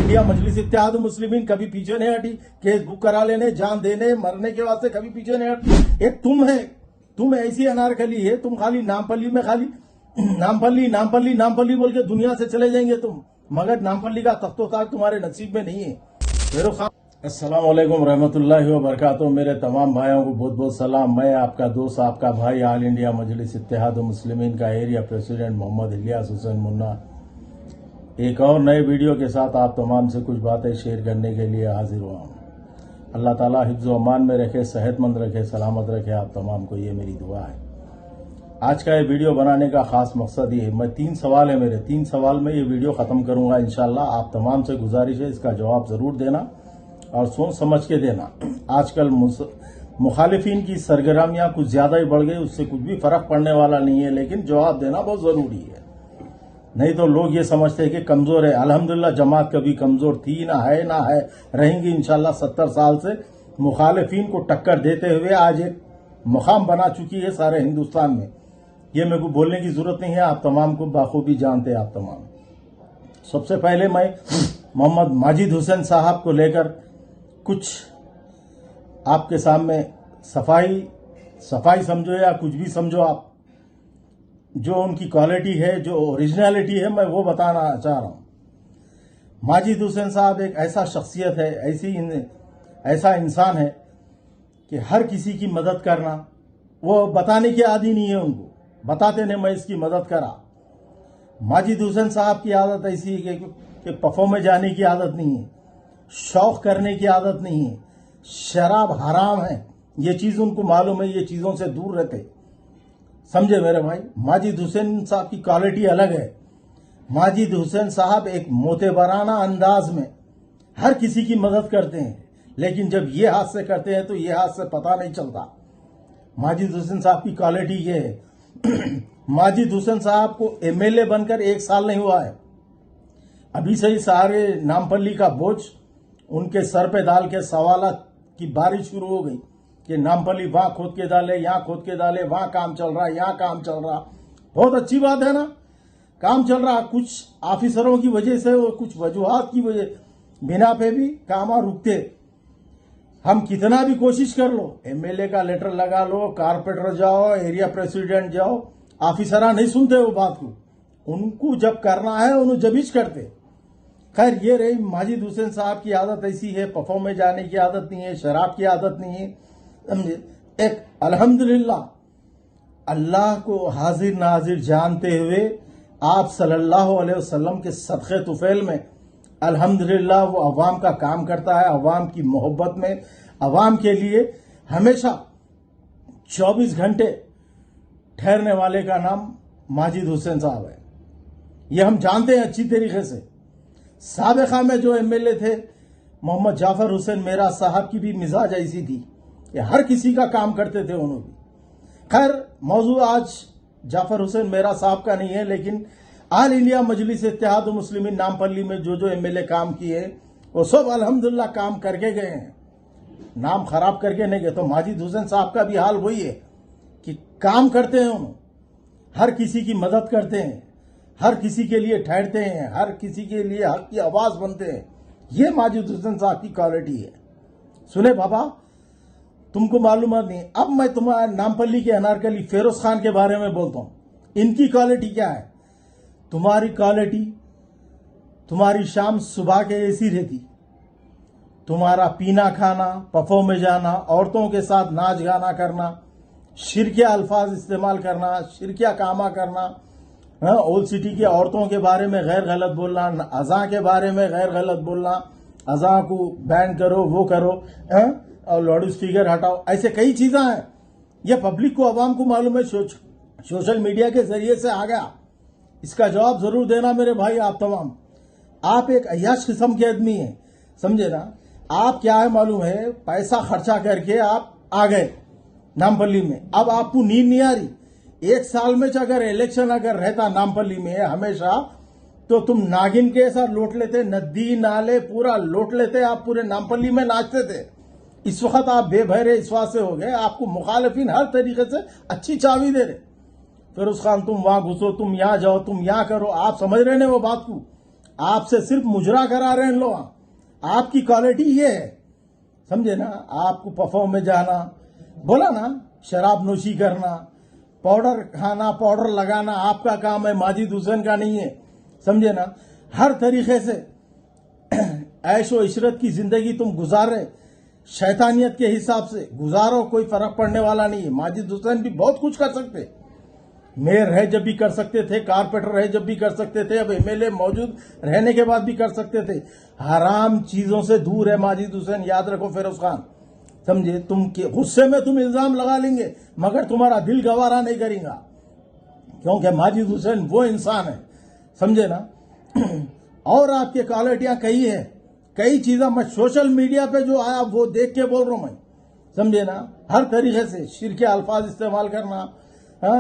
India मजलिस इत्तेहाद मुस्लिमीन कभी पीछे नहीं हटी। केस बुक करा लेने, जान देने, मरने के वास्ते कभी पीछे नहीं हटी। एक तुम है, तुम ऐसी अनारकली है, तुम खाली नामपल्ली में खाली नामपल्ली नामपल्ली नामपल्ली बोल के दुनिया से चले जाएंगे तुम, मगर नामपल्ली का तख्तो ताज तुम्हारे नसीब में नहीं है। फेरोज खान। अस्सलाम वालेकुम रहमतुल्लाहि व बरकातुहू। मेरे तमाम भाइयों को बहुत बहुत सलाम। मैं आपका दोस्त, आपका भाई, ऑल इंडिया मजलिस इत्तेहाद मुस्लिमीन का एरिया प्रेसिडेंट मोहम्मद इलियास हुसैन मुन्ना एक और नए वीडियो के साथ आप तमाम से कुछ बातें शेयर करने के लिए हाजिर हुआ हूँ। अल्लाह ताला हिफ्ज़ व अमान में रखे, सेहतमंद रखे, सलामत रखे आप तमाम को, ये मेरी दुआ है। आज का ये वीडियो बनाने का खास मकसद ये है, मैं 3 सवाल है मेरे, 3 सवाल में ये वीडियो खत्म करूंगा इंशाल्लाह। आप तमाम से गुजारिश है इसका जवाब जरूर देना और सोच समझ के देना। आजकल मुखालिफिन की सरगर्मियां कुछ ज्यादा ही बढ़ गई, उससे कुछ भी फर्क पड़ने वाला नहीं है, लेकिन जवाब देना बहुत जरूरी है। नहीं तो लोग ये समझते हैं कि कमजोर है। अल्हम्दुलिल्लाह जमात कभी कमजोर थी ना है, रहेंगी इंशाल्लाह। 70 साल से मुखालिफिन को टक्कर देते हुए आज एक मुकाम बना चुकी है सारे हिंदुस्तान में। ये मेरे को बोलने की जरूरत नहीं है, आप तमाम को बाखूबी जानते हैं आप तमाम। सबसे पहले मैं मोहम्मद माजिद हुसैन साहब को लेकर कुछ आपके सामने सफाई समझो या कुछ भी समझो आप, जो उनकी क्वालिटी है, जो ओरिजिनलिटी है, मैं वो बताना चाह रहा हूं। माजिद हुसैन साहब एक ऐसा शख्सियत है, ऐसा इंसान है कि हर किसी की मदद करना, वो बताने की आदि नहीं है उनको, बताते नहीं मैं इसकी मदद करा। माजिद हुसैन साहब की आदत ऐसी है कि पफों में जाने की आदत नहीं है, शौक करने की आदत नहीं है, शराब हराम है, ये चीज उनको मालूम है, ये चीजों से दूर रहते। समझे मेरे भाई, माजिद हुसैन साहब की क्वालिटी अलग है। माजिद हुसैन साहब एक मोतेबराना अंदाज में हर किसी की मदद करते हैं, लेकिन जब ये हाथ से करते हैं तो ये हाथ से पता नहीं चलता। माजिद हुसैन साहब की क्वालिटी ये है। माजिद हुसैन साहब को एमएलए बनकर 1 साल नहीं हुआ है, अभी से ही सारे नामपल्ली का बोझ उनके सर पे डाल के सवालात की बारिश शुरू हो गई कि नामपल्ली वहां खोद के डाले, यहां खोद के डाले, वहां काम चल रहा, यहां काम चल रहा। बहुत अच्छी बात है ना, काम चल रहा। कुछ ऑफिसरों की वजह से और कुछ वजूहात की वजह बिना पे भी काम रुकते। हम कितना भी कोशिश कर लो, एमएलए का लेटर लगा लो, कारपोरेटर जाओ, एरिया प्रेसिडेंट जाओ, ऑफिसरा नहीं सुनते वो बात को। उनको जब करना है उन्हें जबीज करते। खैर ये रही माजिद हुसैन साहब की आदत ऐसी है, पफों में जाने की आदत नहीं है, शराब की आदत नहीं है, समझे। एक अल्हम्दुलिल्लाह अल्लाह को हाजिर नाजिर जानते हुए आप सल्लल्लाहु अलैहि वसल्लम के सदक़े तुफैल में अल्हम्दुलिल्लाह वो अवाम का काम करता है, अवाम की मोहब्बत में, अवाम के लिए हमेशा 24 घंटे ठहरने वाले का नाम माजिद हुसैन साहब है। ये हम जानते हैं अच्छी तरीके से। साबिक़ा में जो एमएलए थे मोहम्मद जाफर हुसैन मेरा साहब की भी मिजाज ऐसी थी कि हर किसी का काम करते थे उन्होंने भी। खैर मौजू आज जाफर हुसैन मेरा साहब का नहीं है, लेकिन ऑल इंडिया मजलिस इत्तेहाद मुस्लिमीन नामपल्ली में जो एमएलए काम किए वो सब अल्हम्दुलिल्लाह काम करके गए हैं, नाम खराब करके नहीं गए। तो माजिद हुसैन साहब का भी हाल वही है कि काम करते हैं, उन्होंने हर किसी की मदद करते हैं, हर किसी के लिए ठहरते हैं, हर किसी के लिए हक की आवाज बनते हैं। ये माजिद हुसैन साहब की क्वालिटी है। सुने बाबा, तुमको मालूमात नहीं। अब मैं तुम्हारे नामपल्ली के अनारकली फेरोज खान के बारे में बोलता हूं। इनकी क्वालिटी क्या है? तुम्हारी क्वालिटी, तुम्हारी शाम सुबह के ऐसी रहती, तुम्हारा पीना खाना, पफों में जाना, औरतों के साथ नाच गाना करना, शिरकिया अल्फाज इस्तेमाल करना, शिरकिया कामा करना, ओल्ड सिटी की औरतों के बारे में गैर गलत बोलना, अज़ा के बारे में गैर गलत बोलना, अज़ा को बैन करो, वो करो, और लाउड स्पीकर हटाओ, ऐसे कई चीजें हैं। ये पब्लिक को, अवाम को मालूम है, सोशल मीडिया के जरिए से आ गया। इसका जवाब जरूर देना मेरे भाई आप तमाम। आप एक अय्याश किस्म के आदमी हैं, समझे ना। आप क्या है मालूम है, पैसा खर्चा करके आप आ गए नामपल्ली में, अब आपको नींद नहीं आ रही। 1 साल में अगर इलेक्शन अगर रहता नामपल्ली में हमेशा, तो तुम नागिन के साथ लौट लेते, नदी नाले पूरा लौट लेते, आप पूरे नामपल्ली में नाचते थे। इस वक्त आप बेभरे विश्वास से हो गए, आपको मुखालिफिन हर तरीके से अच्छी चाबी दे रहे। फिरोज खान तुम वहां घुसो, तुम यहां जाओ, तुम यहां करो, आप समझ रहे हैं वो बात को। आपसे सिर्फ मुजरा करा रहे हैं लोग। आपकी क्वालिटी ये है, समझे ना। आपको परफॉर्म में जाना, बोला ना, शराब नोशी करना, पाउडर खाना, पाउडर लगाना आपका काम है, माजिद हुसैन का नहीं है, समझे ना। हर तरीके से ऐशो इशरत की जिंदगी तुम गुजारे, शैतानियत के हिसाब से गुजारो, कोई फर्क पड़ने वाला नहीं है। माजिद हुसैन भी बहुत कुछ कर सकते, मेयर है जब भी कर सकते थे, कारपेंटर है जब भी कर सकते थे, अब एमएलए मौजूद रहने के बाद भी कर सकते थे। हराम चीजों से दूर है माजिद हुसैन, याद रखो फिरोज खान, समझे। तुम गुस्से में तुम इल्जाम लगा लेंगे मगर तुम्हारा दिल गवारा नहीं करेगा, क्योंकि माजिद हुसैन वो इंसान है, समझे ना। और आपके क्वालिटियां कई है, कई चीजें मैं सोशल मीडिया पे जो आया वो देख के बोल रहा हूं मैं, समझे ना। हर तरीके से शिरकिया अल्फाज इस्तेमाल करना,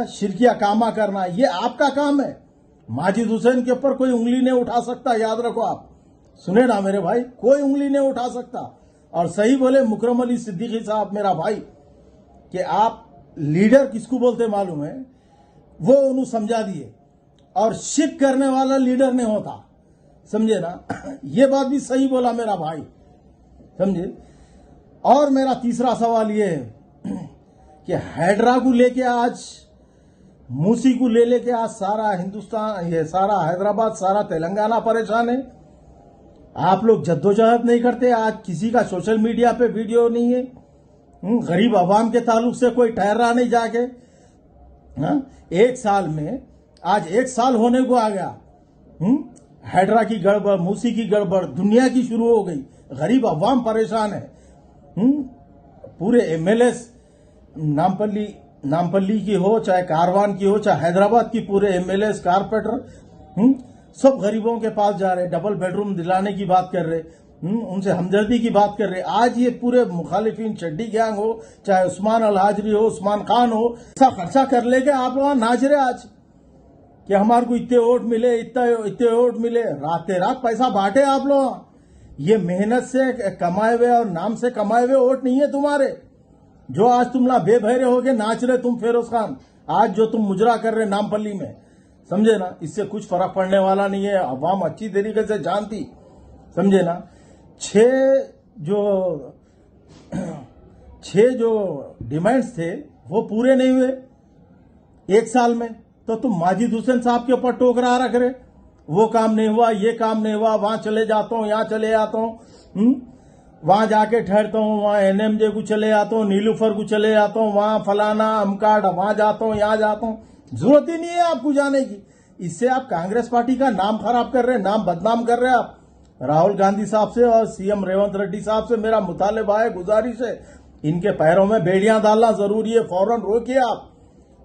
शिरकिया कामा करना, ये आपका काम है। माजिद हुसैन के ऊपर कोई उंगली नहीं उठा सकता, याद रखो आप, सुने ना मेरे भाई, कोई उंगली नहीं उठा सकता। और सही बोले मुकरम अली सिद्दीकी साहब मेरा भाई कि आप लीडर किसको बोलते मालूम है, वो उन्हें समझा दिए। और शिक करने वाला लीडर नहीं होता, समझे ना। ये बात भी सही बोला मेरा भाई, समझे। और मेरा तीसरा सवाल ये है कि हैदरा को लेके आज, मूसी को ले लेके आज सारा हिंदुस्तान, ये सारा हैदराबाद, सारा तेलंगाना परेशान है। आप लोग जद्दोजहद नहीं करते, आज किसी का सोशल मीडिया पे वीडियो नहीं है, गरीब आवाम के ताल्लुक से कोई ठहरा नहीं जाके। एक साल में आज 1 साल होने को आ गया, हैदरा की गड़बड़, मूसी की गड़बड़ दुनिया की शुरू हो गई, गरीब अवाम परेशान है। पूरे एमएलए नामपल्ली की हो, चाहे कारवान की हो, चाहे हैदराबाद की, पूरे एमएलए कारपोरेटर सब गरीबों के पास जा रहे, डबल बेडरूम दिलाने की बात कर रहे, उनसे हमदर्दी की बात कर रहे। आज ये पूरे मुखालिफिन चड्डी गैंग हो, चाहे उस्मान अल हाजरी हो, उस्मान खान हो, ऐसा खर्चा कर लेके आप वहां नाच रहे आज कि हमारे को इतने वोट मिले, इतने वोट मिले। राते रात पैसा बांटे आप लोग। ये मेहनत से कमाए हुए और नाम से कमाए हुए वोट नहीं है तुम्हारे, जो आज तुम ला बेबहरे होके नाच रहे तुम फिरोज खान, आज जो तुम मुजरा कर रहे नामपल्ली में, समझे ना। इससे कुछ फर्क पड़ने वाला नहीं है, अवाम अच्छी तरीके से जानती, समझे ना। 6 जो डिमांड्स थे वो पूरे नहीं हुए 1 साल में, तो तुम माजिद हुसैन साहब के ऊपर टोकरा रख रहे, वो काम नहीं हुआ, ये काम नहीं हुआ, वहां चले जाता हूं, यहां चले जाता हूं, वहां जाके ठहरता हूं, वहां एनएमजे को चले जाता हूं, नीलूफर को चले जाता हूं, वहां फलाना अमकाड, वहां जाता हूं, यहां जाता हूं। जरूरत ही नहीं है आपको जाने की। इससे आप कांग्रेस पार्टी का नाम खराब कर रहे हैं, नाम बदनाम कर रहे हैं आप। राहुल गांधी साहब से और सीएम रेवंत रेड्डी साहब से मेरा मुतालिबा है, गुजारिश है, इनके पैरों में बेड़ियां डालना जरूरी है, फौरन रोकिए आप,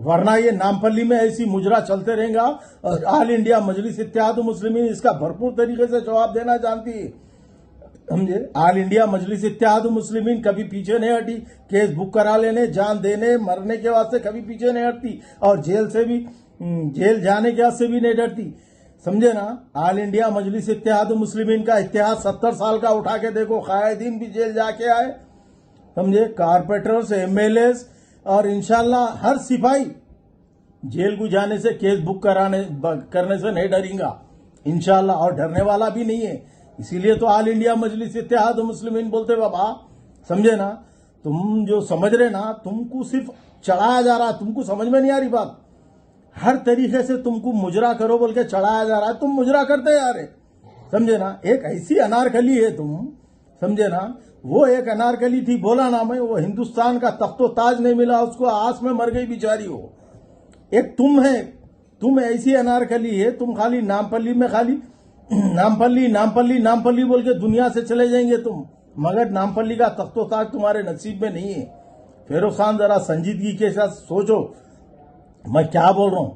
वरना ये नामपल्ली में ऐसी मुजरा चलते रहेगा। और ऑल इंडिया मजलिस इत्तेहाद मुस्लिमीन इसका भरपूर तरीके से जवाब देना जानती है, समझे। ऑल इंडिया मजलिस इत्तेहाद मुस्लिमीन कभी पीछे नहीं हटी, केस बुक करा लेने, जान देने, मरने के वास्ते कभी पीछे नहीं हटती, और जेल जाने के वास्ते भी नहीं डरती, समझे ना। ऑल इंडिया मजलिस इत्तेहाद मुस्लिमीन का इतिहास 70 साल का उठा के देखो, कायदीन भी जेल जाके आए, समझे, कारपोरेटर्स, एमएलए, और इंशाल्लाह हर सिपाही जेल को जाने से, केस बुक करने से नहीं डरेगा इंशाल्लाह, और डरने वाला भी नहीं है। इसीलिए तो ऑल इंडिया मजलिस इत्तेहाद मुस्लिमीन बोलते बाबा, समझे ना। तुम जो समझ रहे ना, तुमको सिर्फ चढ़ाया जा रहा, तुमको समझ में नहीं आ रही बात। हर तरीके से तुमको मुजरा करो बोल के चढ़ाया जा रहा है, तुम मुजरा करते जा रहे, समझे ना। एक ऐसी अनारकली है तुम, समझे ना। वो एक अनारकली थी, बोला ना मैं, वो हिंदुस्तान का तख्तो ताज नहीं मिला उसको, आस में मर गई बेचारी हो। एक तुम है, तुम ऐसी अनारकली है, तुम खाली नामपल्ली में खाली नामपल्ली बोल के दुनिया से चले जाएंगे तुम, मगर नामपल्ली का तख्तो ताज तुम्हारे नसीब में नहीं है। फिरोज खान जरा संजीदगी के साथ सोचो मैं क्या बोल रहा हूं,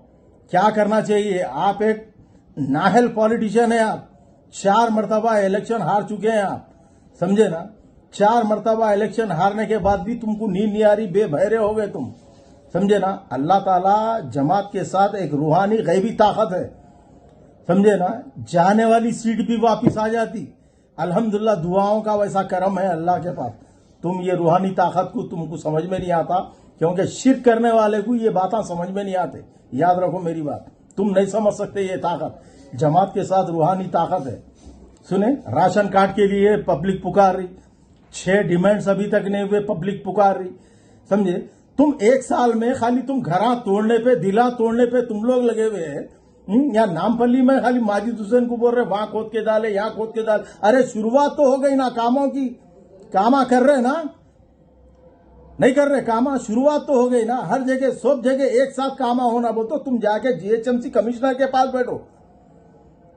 क्या करना चाहिए। आप एक नाहल पॉलिटिशियन है, आप 4 मरतबा इलेक्शन हार चुके हैं आप, समझे ना। 4 मरतबा इलेक्शन हारने के बाद भी तुमको नींद नहीं आ रही, बेबहरे हो गए तुम, समझे ना। अल्लाह ताला जमात के साथ एक रूहानी गैबी ताकत है, समझे ना। जाने वाली सीट भी वापिस आ जाती, अल्हम्दुलिल्लाह, दुआओं का वैसा करम है अल्लाह के पास। तुम ये रूहानी ताकत को तुमको समझ में नहीं आता, क्योंकि शिर्क करने वाले को ये बातें समझ में नहीं आते, याद रखो मेरी बात, तुम नहीं समझ सकते ये ताकत। जमात के साथ रूहानी ताकत है। सुने, राशन कार्ड के लिए पब्लिक पुकार रही, 6 डिमांड्स अभी तक नहीं हुए, पब्लिक पुकार रही। समझे, तुम 1 साल में खाली तुम घरा तोड़ने पे, दिला तोड़ने पे तुम लोग लगे हुए हैं। या नामपल्ली में खाली माजिद हुसैन को बोल रहे वहां खोद के डाले, यहां खोद के डाले। अरे शुरुआत तो हो गई ना कामों की, कामा कर रहे ना, नहीं कर रहे कामा, शुरुआत तो हो गई ना। हर जगह सब जगह एक साथ कामा होना बोल तो तुम जाके जीएचएमसी कमिश्नर के पास बैठो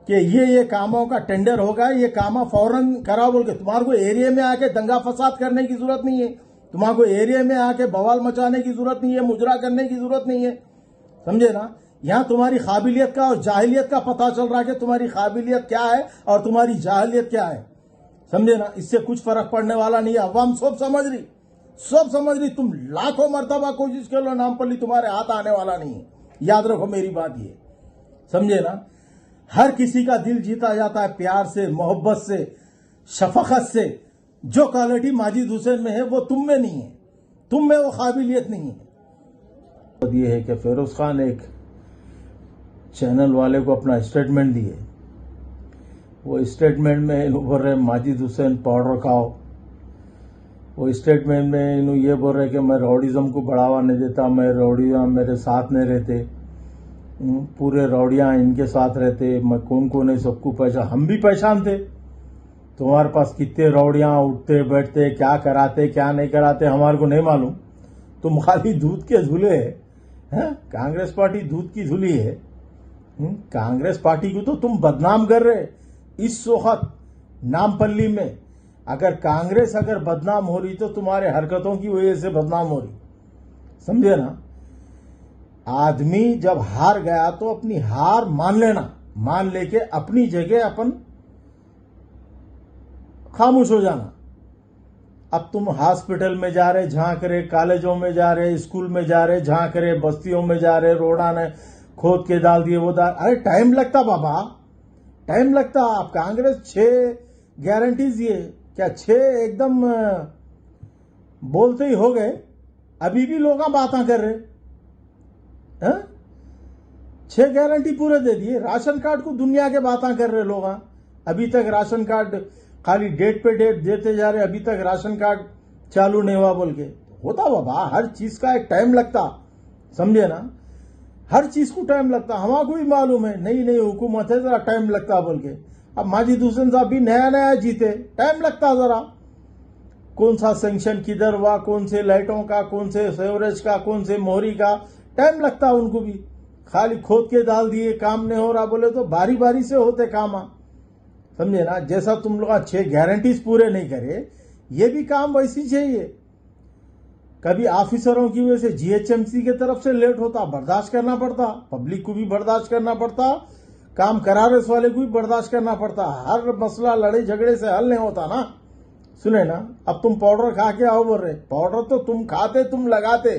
कि ये कामों का टेंडर होगा, ये कामा फौरन कराओ बोल के। तुम्हारे को एरिया में आके दंगा फसाद करने की जरूरत नहीं है, तुम्हारे को एरिया में आके बवाल मचाने की जरूरत नहीं है, मुजरा करने की जरूरत नहीं है। समझे ना, यहां तुम्हारी काबिलियत का और जाहिलियत का पता चल रहा है कि तुम्हारी काबिलियत क्या है और तुम्हारी जाहिलियत क्या है। समझे ना, इससे कुछ फर्क पड़ने वाला नहीं है। अवाम सब समझ रही, सब समझ रही। तुम लाखों मर्तबा कोशिश कर लो, नामपल्ली तुम्हारे हाथ आने वाला नहीं है। याद रखो मेरी बात ये, समझे ना। हर किसी का दिल जीता जाता है प्यार से, मोहब्बत से, शफकत से। जो क्वालिटी माजिद हुसैन में है वो तुम में नहीं है, तुम में वो काबिलियत नहीं है। ये है कि फिरोज खान एक चैनल वाले को अपना स्टेटमेंट दिए, वो स्टेटमेंट में इन बोल रहे माजिद हुसैन पाउडर खाओ। वो स्टेटमेंट में इन ये बोल रहे कि मैं रॉडिज्म को बढ़ावा नहीं देता, मैं रॉडिया मेरे साथ नहीं रहते, पूरे रौड़ियां इनके साथ रहते, मैं कौन कौन है सबको पहचान, हम भी पहचानते। तुम्हारे पास कितने रौड़ियां उठते बैठते, क्या कराते क्या नहीं कराते हमारे को नहीं मालूम। तुम खाली दूध के झूले हैं, कांग्रेस पार्टी दूध की झूली है। कांग्रेस पार्टी को तो तुम बदनाम कर रहे इस वक्त नामपल्ली में। अगर कांग्रेस अगर बदनाम हो रही तो तुम्हारे हरकतों की वजह से बदनाम हो रही, समझे ना। आदमी जब हार गया तो अपनी हार मान लेना, मान लेके अपनी जगह अपन खामोश हो जाना। अब तुम हॉस्पिटल में जा रहे झांक रहे, कॉलेजों में जा रहे, स्कूल में जा रहे झांक रहे, बस्तियों में जा रहे, रोड़ा ने खोद के डाल दिए वो डाल। अरे टाइम लगता बाबा, टाइम लगता। आप कांग्रेस 6 गारंटीज दिए, क्या 6 एकदम बोलते ही हो गए? अभी भी लोग बातें कर रहे हैं। 6 गारंटी पूरे दे दिए, राशन कार्ड को दुनिया के बातें कर रहे लोग। अभी तक राशन कार्ड खाली डेट पे डेट देते जा रहे, अभी तक राशन कार्ड चालू नहीं हुआ बोल के। होता बाबा, हर चीज का एक टाइम लगता, समझे ना। हर चीज को टाइम लगता, हमारे भी मालूम है, नई नई हुकूमत है, जरा टाइम लगता बोल के। अब माजिद हुसैन साहब भी नया नया जीते, टाइम लगता जरा। कौन सा सेंक्शन किधर हुआ, कौन से लाइटों का, कौन से सेवरेज का, कौन से मोहरी का, टाइम लगता उनको भी। खाली खोद के डाल दिए, काम नहीं हो रहा बोले तो बारी बारी से होते काम, समझे ना। जैसा तुम लोग 6 गारंटीज पूरे नहीं करे, ये भी काम वैसी चाहिए। कभी ऑफिसरों की वजह से जीएचएमसी की तरफ से लेट होता, बर्दाश्त करना पड़ता, पब्लिक को भी बर्दाश्त करना पड़ता, काम करारस वाले को भी बर्दाश्त करना पड़ता। हर मसला लड़ाई झगड़े से हल नहीं होता ना। सुने ना, अब तुम पाउडर खा के आओ बोल रहे, पाउडर तो तुम खाते, तुम लगाते,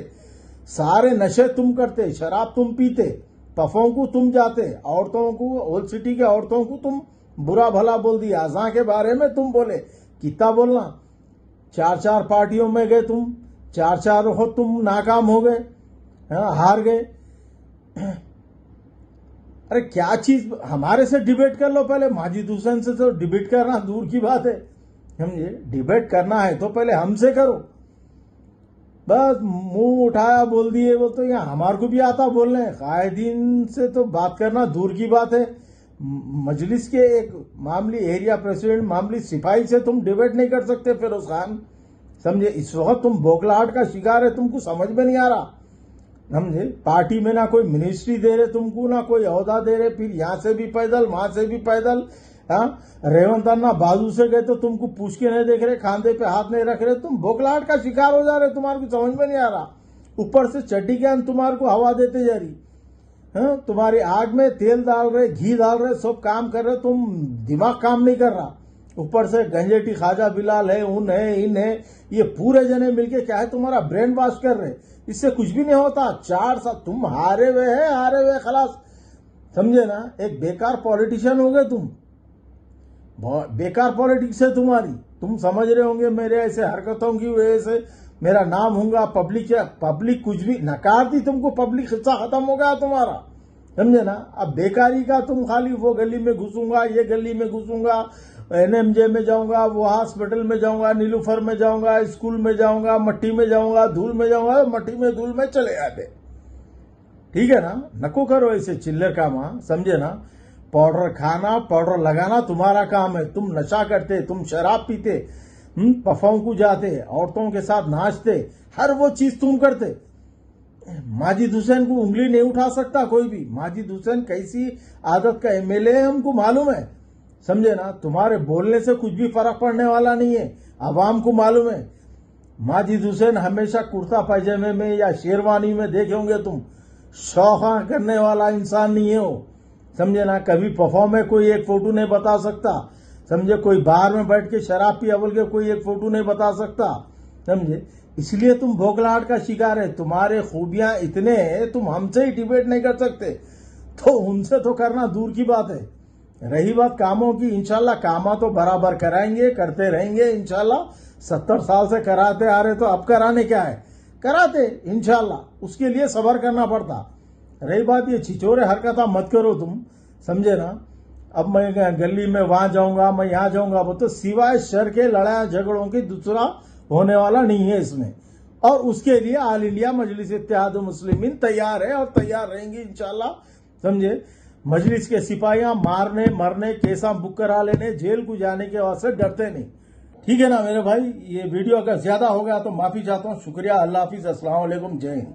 सारे नशे तुम करते, शराब तुम पीते, पफों को तुम जाते, औरतों को, ओल्ड सिटी के औरतों को तुम बुरा भला बोल दिया, आजा के बारे में तुम बोले, कितना बोलना। 4 पार्टियों में गए तुम, 4 हो तुम नाकाम हो गए, हार गए। अरे क्या चीज, हमारे से डिबेट कर लो पहले, माजिद हुसैन से तो डिबेट करना दूर की बात है, समझे। डिबेट करना है तो पहले हमसे करो। बस मुंह उठाया बोल दिए, वो तो यहाँ हमारे को भी आता बोलने, कायदीन से तो बात करना दूर की बात है। मजलिस के एक मामली एरिया प्रेसिडेंट, मामली सिपाही से तुम डिबेट नहीं कर सकते फिरोज खान, समझे। इस वक्त तुम बौखलाहट का शिकार है, तुमको समझ में नहीं आ रहा, समझे। पार्टी में ना कोई मिनिस्ट्री दे रहे तुमको, ना कोई ओहदा दे रहे, फिर यहां से भी पैदल वहां से भी पैदल। रेवंत अन्ना बाजू से गए तो तुमको पूछ के नहीं देख रहे, खांधे पे हाथ नहीं रख रहे, तुम बौखलाहट का शिकार हो जा रहे, तुम्हारे को समझ में नहीं आ रहा। ऊपर से चड्डी ज्ञान तुम्हारे को हवा देते जा रही, तुम्हारी आग में तेल डाल रहे, घी डाल रहे, सब काम कर रहे, तुम दिमाग काम नहीं कर रहा। ऊपर से गंजेटी ख्वाजा बिलाल है, उन है, इन है, ये पूरे जने मिलके क्या है तुम्हारा ब्रेन वॉश कर रहे, इससे कुछ भी नहीं होता। 4 साल तुम हारे हुए खलास, समझे ना। एक बेकार पॉलिटिशियन हो गए तुम, बेकार पॉलिटिक्स है तुम्हारी। तुम समझ रहे होंगे मेरे ऐसे हरकतों की वजह से मेरा नाम होगा, पब्लिक कुछ भी नकार दी तुमको, पब्लिक हिस्सा खत्म हो गया तुम्हारा, समझे ना। अब बेकारी का तुम खाली वो गली में घुसूंगा, ये गली में घुसूंगा, एनएमजे में जाऊंगा, वो हॉस्पिटल में जाऊंगा, नीलूफर में जाऊंगा, स्कूल में जाऊंगा, मट्टी में जाऊंगा, धूल में जाऊंगा, मट्टी में धूल में चले जाते। ठीक है ना, नको करो ऐसे चिल्लर काम, समझे ना। पाउडर खाना, पाउडर लगाना तुम्हारा काम है। तुम नशा करते, तुम शराब पीते, पफों को जाते, औरतों के साथ नाचते, हर वो चीज तुम करते। माजिद हुसैन को उंगली नहीं उठा सकता कोई भी। माजिद हुसैन कैसी आदत का एमएलए है हमको मालूम है, समझे ना। तुम्हारे बोलने से कुछ भी फर्क पड़ने वाला नहीं है, आवाम को मालूम है। माजिद हुसैन हमेशा कुर्ता पैजामे में या शेरवानी में देखे होंगे तुम। शौक करने वाला इंसान नहीं है वो, समझे ना। कभी परफॉर्म में कोई एक फोटो नहीं बता सकता, समझे। कोई बार में बैठ के शराब पिया बोल के कोई एक फोटो नहीं बता सकता, समझे। इसलिए तुम भोगलाहट का शिकार है। तुम्हारे खूबियां इतने हैं, तुम हमसे ही डिबेट नहीं कर सकते, तो उनसे तो करना दूर की बात है। रही बात कामों की, इंशाल्लाह कामा तो बराबर कराएंगे, करते रहेंगे इंशाल्लाह। 70 साल से कराते आ रहे, तो अब कराने क्या है, कराते इंशाल्लाह। उसके लिए सबर करना पड़ता। रही बात ये छिचोरे हरकत मत करो तुम, समझे ना। अब मैं गली में वहां जाऊंगा, मैं यहां जाऊंगा, वो तो सिवाय शर के लड़ाई झगड़ों की दूसरा होने वाला नहीं है इसमें। और उसके लिए ऑल इंडिया मजलिस इत्तेहाद मुस्लिमीन तैयार है और तैयार रहेंगी इंशाल्लाह, समझे। मजलिस के सिपाहियां मारने मरने, केसा बुक करा लेने, जेल को जाने के वास्ते डरते नहीं। ठीक है ना मेरे भाई। ये वीडियो अगर ज्यादा हो गया तो माफी चाहता हूं। शुक्रिया, अल्लाह हाफिज, अस्सलाम वालेकुम, जय हिंद।